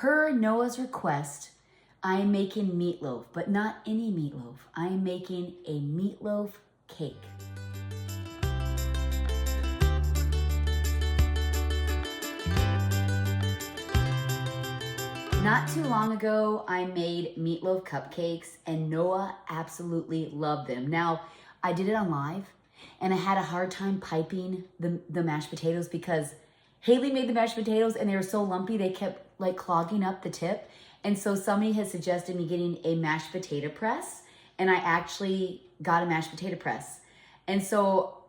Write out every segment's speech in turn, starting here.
Per Noah's request, I am making meatloaf, but not any meatloaf. I am making a meatloaf cake. Not too long ago, I made meatloaf cupcakes and Noah absolutely loved them. Now, I did it on live and I had a hard time piping the mashed potatoes because Haley made the mashed potatoes and they were so lumpy, they kept like clogging up the tip. And so somebody had suggested me getting a mashed potato press, and I actually got a mashed potato press. And so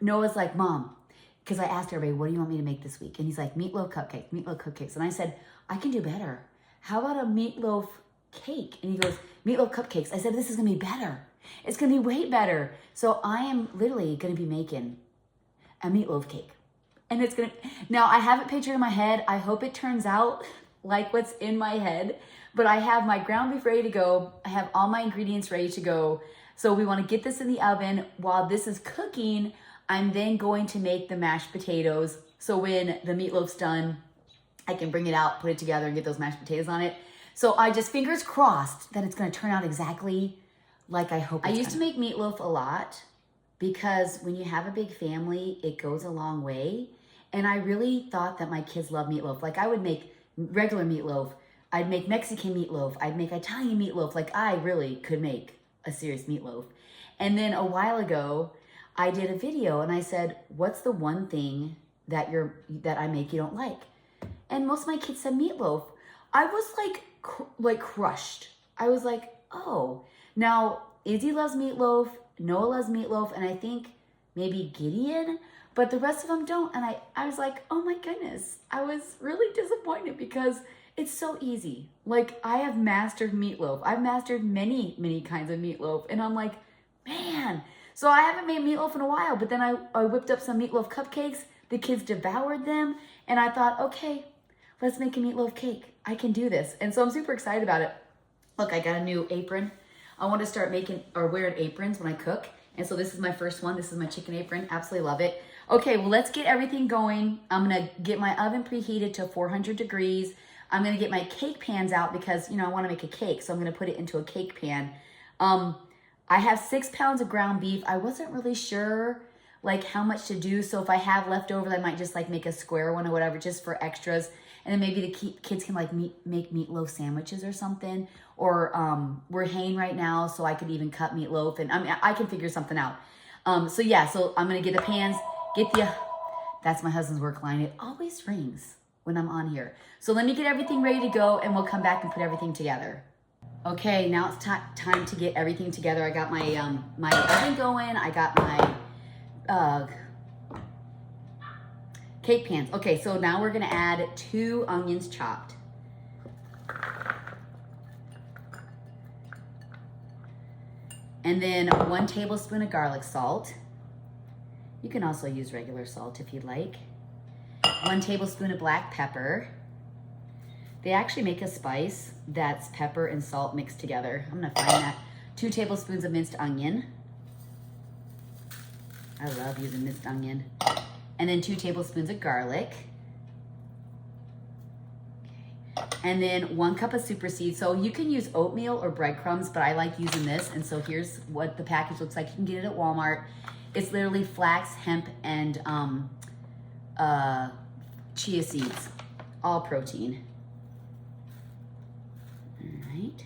Noah's like, Mom, because I asked everybody, what do you want me to make this week? And he's like, meatloaf cupcakes. And I said, I can do better. How about a meatloaf cake? And he goes, meatloaf cupcakes. I said, this is gonna be better. It's gonna be way better. So I am literally gonna be making a meatloaf cake. And it's gonna, now I have it pictured in my head. I hope it turns out like what's in my head, but I have my ground beef ready to go. I have all my ingredients ready to go. So we wanna get this in the oven. While this is cooking, I'm then going to make the mashed potatoes. So when the meatloaf's done, I can bring it out, put it together, and get those mashed potatoes on it. So I just, fingers crossed that it's gonna turn out exactly like I hope it's I used to make meatloaf a lot because when you have a big family, it goes a long way. And I really thought that my kids love meatloaf. Like I would make regular meatloaf, I'd make Mexican meatloaf, I'd make Italian meatloaf. Like I really could make a serious meatloaf. And then a while ago, I did a video and I said, what's the one thing that I make you don't like? And most of my kids said meatloaf. I was like crushed. I was like, oh. Now, Izzy loves meatloaf, Noah loves meatloaf, and I think maybe Gideon, but the rest of them don't. And I was like, oh my goodness. I was really disappointed because it's so easy. Like I have mastered meatloaf. I've mastered many, many kinds of meatloaf. And I'm like, man. So I haven't made meatloaf in a while, but then I whipped up some meatloaf cupcakes. The kids devoured them. And I thought, okay, let's make a meatloaf cake. I can do this. And so I'm super excited about it. Look, I got a new apron. I want to start making or wearing aprons when I cook. And so this is my first one. This is my chicken apron. Absolutely love it. Okay, well, let's get everything going. I'm going to get my oven preheated to 400 degrees. I'm going to get my cake pans out because, I want to make a cake. So I'm going to put it into a cake pan. I have 6 pounds of ground beef. I wasn't really sure like how much to do. So if I have leftovers, I might just like make a square one or whatever just for extras. And then maybe the kids can like make meatloaf sandwiches or something. Or we're haying right now, so I could even cut meatloaf. And I can figure something out. So yeah, so I'm going to get the pans, that's my husband's work line. It always rings when I'm on here. So let me get everything ready to go and we'll come back and put everything together. Okay, now it's time to get everything together. I got my my oven going. I got my cake pans. Okay, so now we're gonna add 2 onions chopped. And then 1 tablespoon of garlic salt. You can also use regular salt if you'd like. 1 tablespoon of black pepper. They actually make a spice that's pepper and salt mixed together. I'm gonna find that. 2 tablespoons of minced onion. I love using minced onion. And then 2 tablespoons of garlic. Okay. And then 1 cup of superseded. So you can use oatmeal or breadcrumbs, but I like using this. And so here's what the package looks like. You can get it at Walmart. It's literally flax, hemp, and chia seeds, all protein. All right.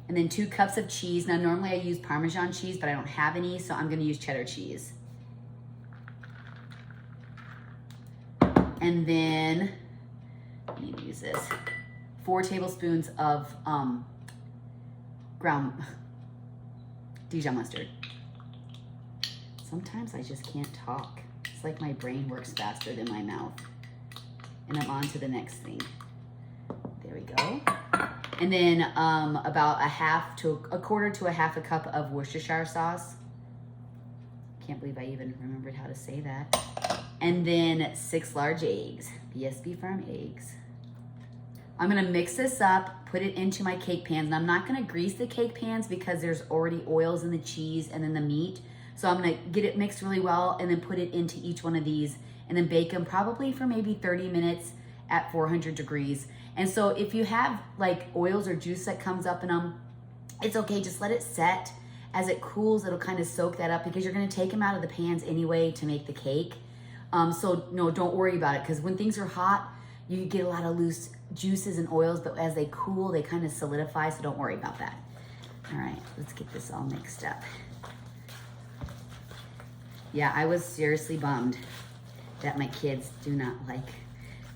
And then 2 cups of cheese. Now, normally I use Parmesan cheese, but I don't have any, so I'm gonna use cheddar cheese. And then, let me use this, 4 tablespoons of ground Dijon mustard. Sometimes I just can't talk. It's like my brain works faster than my mouth. And I'm on to the next thing. There we go. And then about a quarter to a half a cup of Worcestershire sauce. Can't believe I even remembered how to say that. And then 6 large eggs, BSB Farm eggs. I'm gonna mix this up, put it into my cake pans, and I'm not gonna grease the cake pans because there's already oils in the cheese and then the meat. So I'm gonna get it mixed really well and then put it into each one of these and then bake them probably for maybe 30 minutes at 400 degrees. And so if you have like oils or juice that comes up in them, it's okay, just let it set. As it cools, it'll kind of soak that up because you're gonna take them out of the pans anyway to make the cake. So no, don't worry about it, because when things are hot, you get a lot of loose juices and oils, but as they cool, they kind of solidify, so don't worry about that. All right, let's get this all mixed up. Yeah, I was seriously bummed that my kids do not like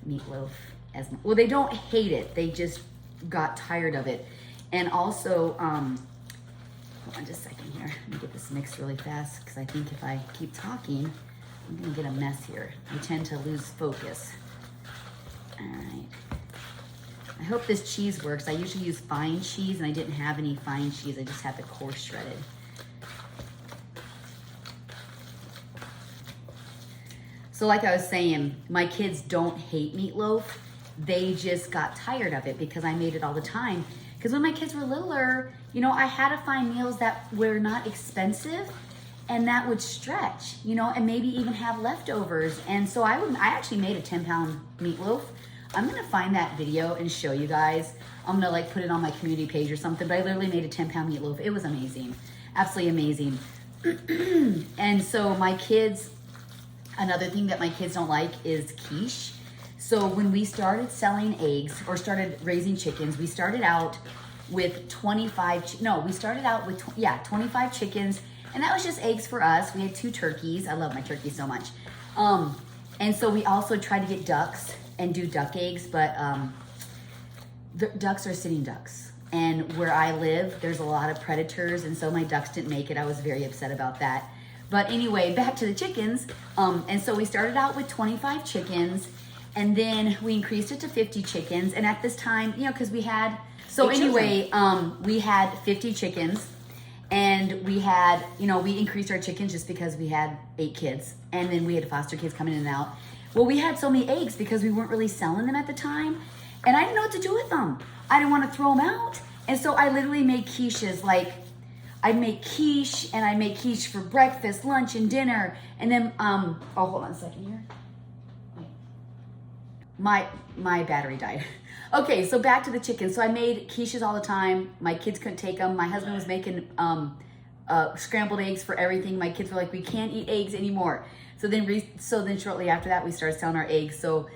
meatloaf as much. Well, they don't hate it, they just got tired of it. And also, hold on just a second here. Let me get this mixed really fast, because I think if I keep talking, I'm gonna get a mess here. I tend to lose focus. All right. I hope this cheese works. I usually use fine cheese, and I didn't have any fine cheese. I just had the coarse shredded. So like I was saying, my kids don't hate meatloaf. They just got tired of it because I made it all the time. Because when my kids were littler, you know, I had to find meals that were not expensive and that would stretch, you know, and maybe even have leftovers. And so I actually made a 10-pound meatloaf. I'm gonna find that video and show you guys. I'm gonna like put it on my community page or something, but I literally made a 10-pound meatloaf. It was amazing, absolutely amazing. And so my kids, another thing that my kids don't like is quiche. So when we started selling eggs or started raising chickens, we started out with 25 chickens, and that was just eggs for us. We had 2 turkeys. I love my turkeys so much. And so we also tried to get ducks and do duck eggs, but the ducks are sitting ducks. And where I live, there's a lot of predators, and so my ducks didn't make it. I was very upset about that. But anyway, back to the chickens. And so we started out with 25 chickens, and then we increased it to 50 chickens. And at this time, you know, because we had, so anyway, we had 50 chickens, and we had, you know, we increased our chickens just because we had 8 kids, and then we had foster kids coming in and out. Well, we had so many eggs because we weren't really selling them at the time, and I didn't know what to do with them. I didn't want to throw them out. And so I literally made quiches. Like, I'd make quiche, and I'd make quiche for breakfast, lunch, and dinner. And then, oh, hold on a second here. My battery died. Okay, so back to the chicken. So I made quiches all the time. My kids couldn't take them. My husband was making scrambled eggs for everything. My kids were like, we can't eat eggs anymore. So then shortly after that, we started selling our eggs. So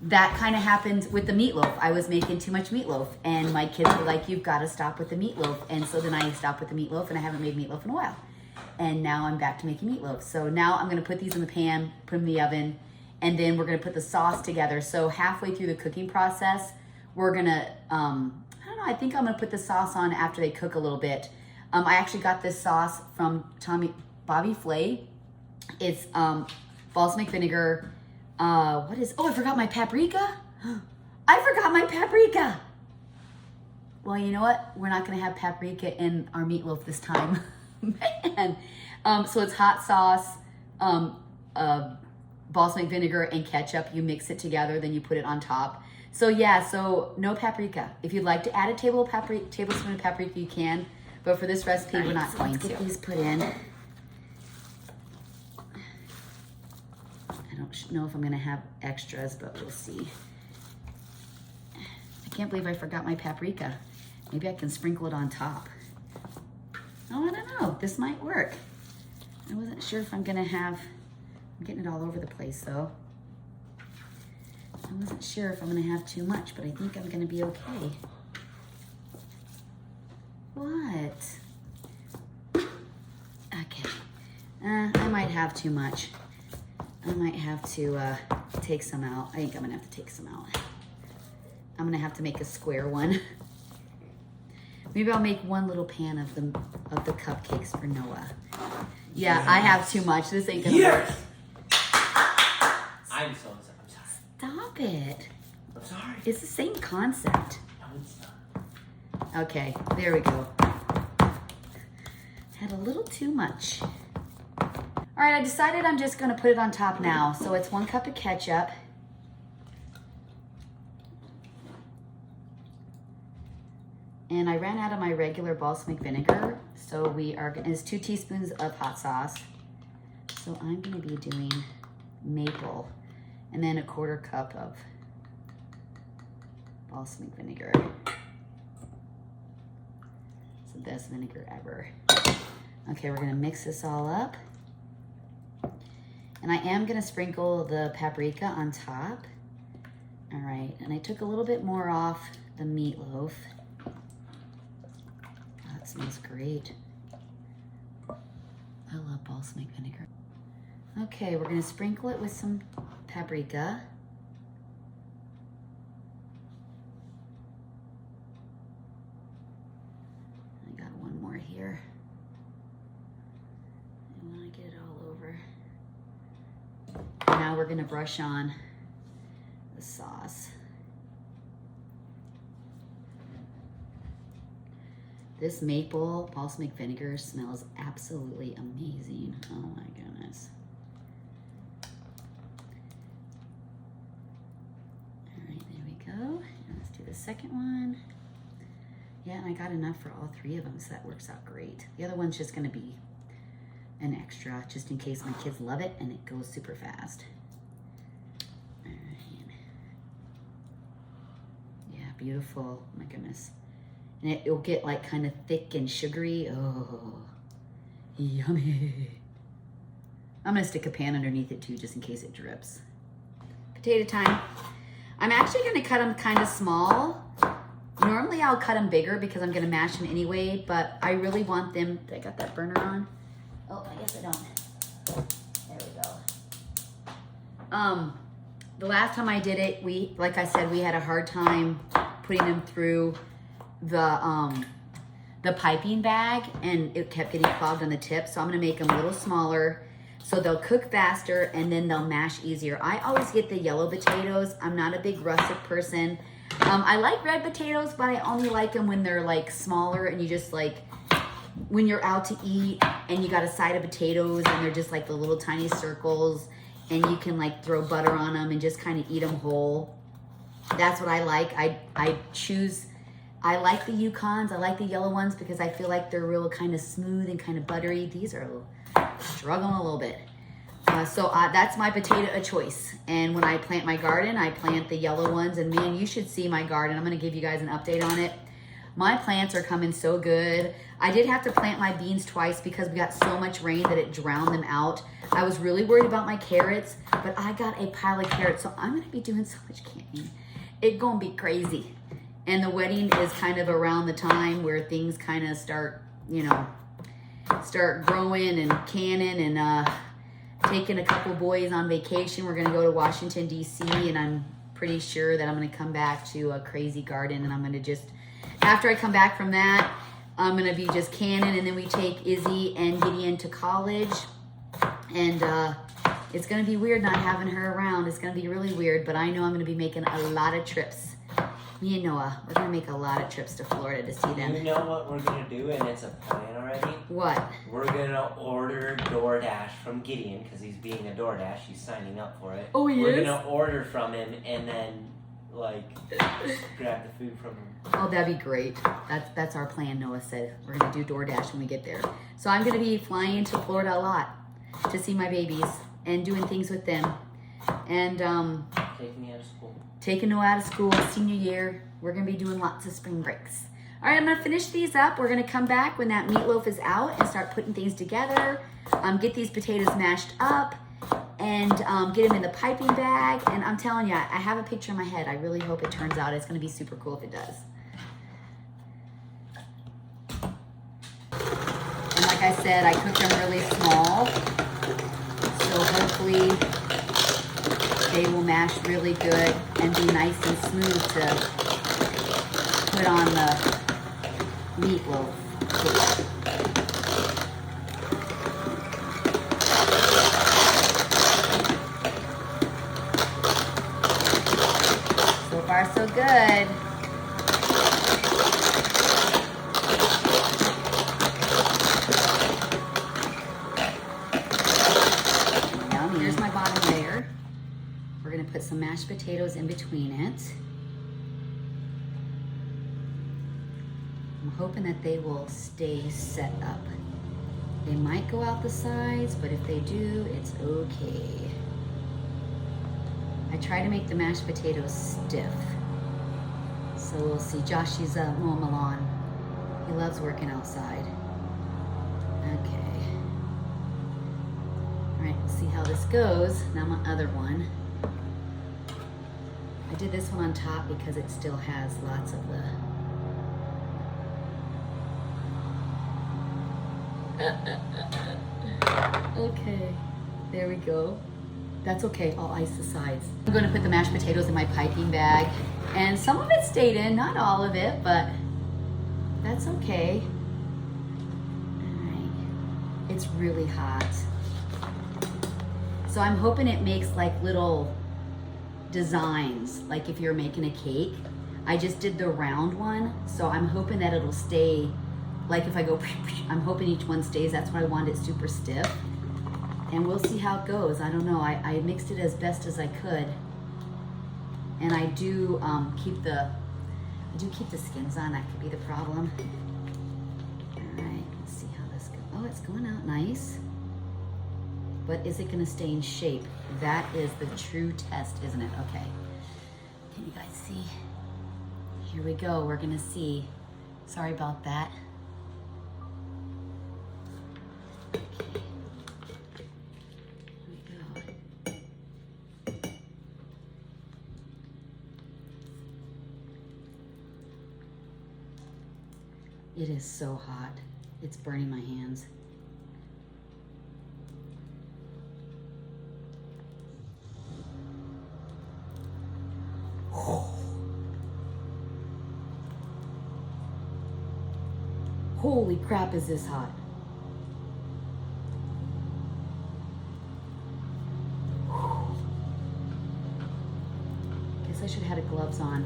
that kind of happened with the meatloaf. I was making too much meatloaf, and my kids were like, you've got to stop with the meatloaf. And so then I stopped with the meatloaf, and I haven't made meatloaf in a while. And now I'm back to making meatloaf. So now I'm gonna put these in the pan, put them in the oven, and then we're gonna put the sauce together. So halfway through the cooking process, we're gonna, I don't know, I think I'm gonna put the sauce on after they cook a little bit. I actually got this sauce from Bobby Flay. It's balsamic vinegar. Oh, I forgot my paprika. I forgot my paprika. Well, you know what? We're not gonna have paprika in our meatloaf this time. Man. So it's hot sauce, balsamic vinegar, and ketchup. You mix it together, then you put it on top. So yeah, so no paprika. If you'd like to add a tablespoon of paprika, you can. But for this recipe, we're not going to. Get these put in. I don't know if I'm gonna have extras, but we'll see. I can't believe I forgot my paprika. Maybe I can sprinkle it on top. Oh, I don't know. This might work. I wasn't sure if I'm gonna have, I'm getting it all over the place, so. I wasn't sure if I'm gonna have too much, but I think I'm gonna be okay. What? Okay. I might have too much. I might have to take some out. I think I'm gonna have to take some out. I'm gonna have to make a square one. Maybe I'll make one little pan of the cupcakes for Noah. Yeah, yes. I have too much. This ain't gonna work. I'm so upset. I'm sorry. Stop it. I'm sorry. It's the same concept. No, it's not. Okay, there we go. Had a little too much. All right, I decided I'm just gonna put it on top now. So it's 1 cup of ketchup. And I ran out of my regular balsamic vinegar. So it's 2 teaspoons of hot sauce. So I'm gonna be doing maple. And then 1/4 cup of balsamic vinegar. It's the best vinegar ever. Okay, we're gonna mix this all up. And I am gonna sprinkle the paprika on top. All right, and I took a little bit more off the meatloaf. Oh, that smells great. I love balsamic vinegar. Okay, we're gonna sprinkle it with some paprika. I got one more here. I wanna get it all over. Now we're gonna brush on the sauce. This maple balsamic vinegar smells absolutely amazing. Oh my goodness. All right, there we go. And let's do the second one. Yeah, and I got enough for all three of them, so that works out great. The other one's just gonna be an extra, just in case my kids love it and it goes super fast. All right. Yeah, beautiful. Oh my goodness. And it'll get like kind of thick and sugary. Oh, yummy. I'm gonna stick a pan underneath it too, just in case it drips. Potato time. I'm actually gonna cut them kind of small. Normally I'll cut them bigger because I'm gonna mash them anyway, but I really want them, I got that burner on. Oh, I guess I don't. There we go. The last time I did it, like I said, we had a hard time putting them through the piping bag, and it kept getting clogged on the tip. So I'm gonna make them a little smaller so they'll cook faster and then they'll mash easier. I always get the yellow potatoes. I'm not a big russet person. I like red potatoes, but I only like them when they're like smaller and you just like, when you're out to eat and you got a side of potatoes and they're just like the little tiny circles and you can like throw butter on them and just kind of eat them whole. That's what I like. I like the Yukons. I like the yellow ones because I feel like they're real kind of smooth and kind of buttery. These are struggling a little bit. So that's my potato of choice. And when I plant my garden, I plant the yellow ones. And man, you should see my garden. I'm going to give you guys an update on it. My plants are coming so good. I did have to plant my beans twice because we got so much rain that it drowned them out. I was really worried about my carrots, but I got a pile of carrots. So I'm going to be doing so much canning. It's going to be crazy. And the wedding is kind of around the time where things kind of start, you know, start growing and canning, and taking a couple boys on vacation. We're going to go to Washington, D.C., and I'm pretty sure that I'm going to come back to a crazy garden, and I'm going to just, after I come back from that, I'm going to be just canning, and then we take Izzy and Gideon to college, and it's going to be weird not having her around. It's going to be really weird, but I know I'm going to be making a lot of trips. Me and Noah, we're going to make a lot of trips to Florida to see them. You know what we're going to do, and it's a plan already? What? We're going to order DoorDash from Gideon, because he's being a DoorDash. He's signing up for it. Oh, he We're is? going to order from him, and then, like, grab the food from him. Oh, that'd be great. That's our plan, Noah said. We're going to do DoorDash when we get there. So I'm going to be flying to Florida a lot to see my babies and doing things with them. And Taking me out of school. Taking Noah out of school, senior year. We're going to be doing lots of spring breaks. All right, I'm going to finish these up. We're going to come back when that meatloaf is out and start putting things together. Get these potatoes mashed up and get them in the piping bag. And I'm telling you, I have a picture in my head. I really hope it turns out. It's going to be super cool if it does. And like I said, I cooked them really small. So hopefully they will mash really good and be nice and smooth to put on the meatloaf cake. So far, so good. Now, here's my bottom layer. We're going to put some mashed potatoes in between it. I'm hoping that they will stay set up. They might go out the sides, but if they do, it's okay. I try to make the mashed potatoes stiff. So we'll see. Josh, he's mowing the lawn. He loves working outside. Okay. All right, we'll see how this goes. Now my other one. I did this one on top because it still has lots of the... Okay, there we go. That's okay, I'll ice the sides. I'm gonna put the mashed potatoes in my piping bag, and some of it stayed in, not all of it, but that's okay. All right, it's really hot. So I'm hoping it makes like little designs, like if you're making a cake. I just did the round one, so I'm hoping that it'll stay, like if I go, I'm hoping each one stays. That's why I want it super stiff. And we'll see how it goes. I don't know, I mixed it as best as I could. And I do keep the skins on, that could be the problem. All right, let's see how this goes. Oh, it's going out nice. But is it gonna stay in shape? That is the true test, isn't it? Okay, can you guys see? Here we go, we're gonna see. Sorry about that. Okay. Here we go. It is so hot. It's burning my hands. Holy crap, is this hot? Guess I should have had gloves on.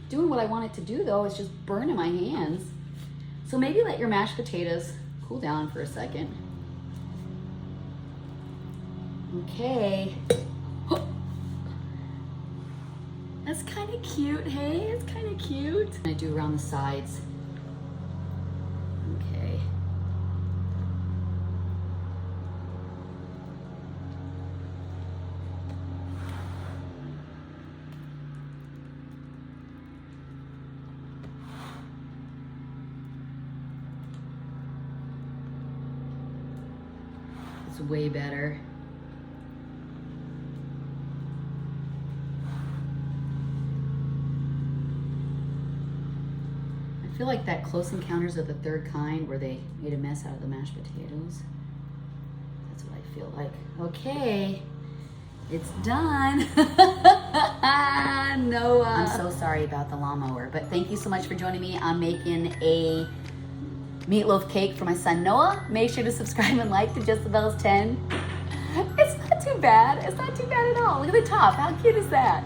Doing what I want it to do though is just burning my hands. So maybe let your mashed potatoes cool down for a second. Okay. That's kind of cute, hey? It's kind of cute. I do around the sides. Okay. It's way better. I feel like that Close Encounters of the Third Kind where they made a mess out of the mashed potatoes. That's what I feel like. Okay, it's done. Noah. I'm so sorry about the lawnmower, but thank you so much for joining me. I'm making a meatloaf cake for my son Noah. Make sure to subscribe and like to Just the Bells 10. It's not too bad. It's not too bad at all. Look at the top. How cute is that?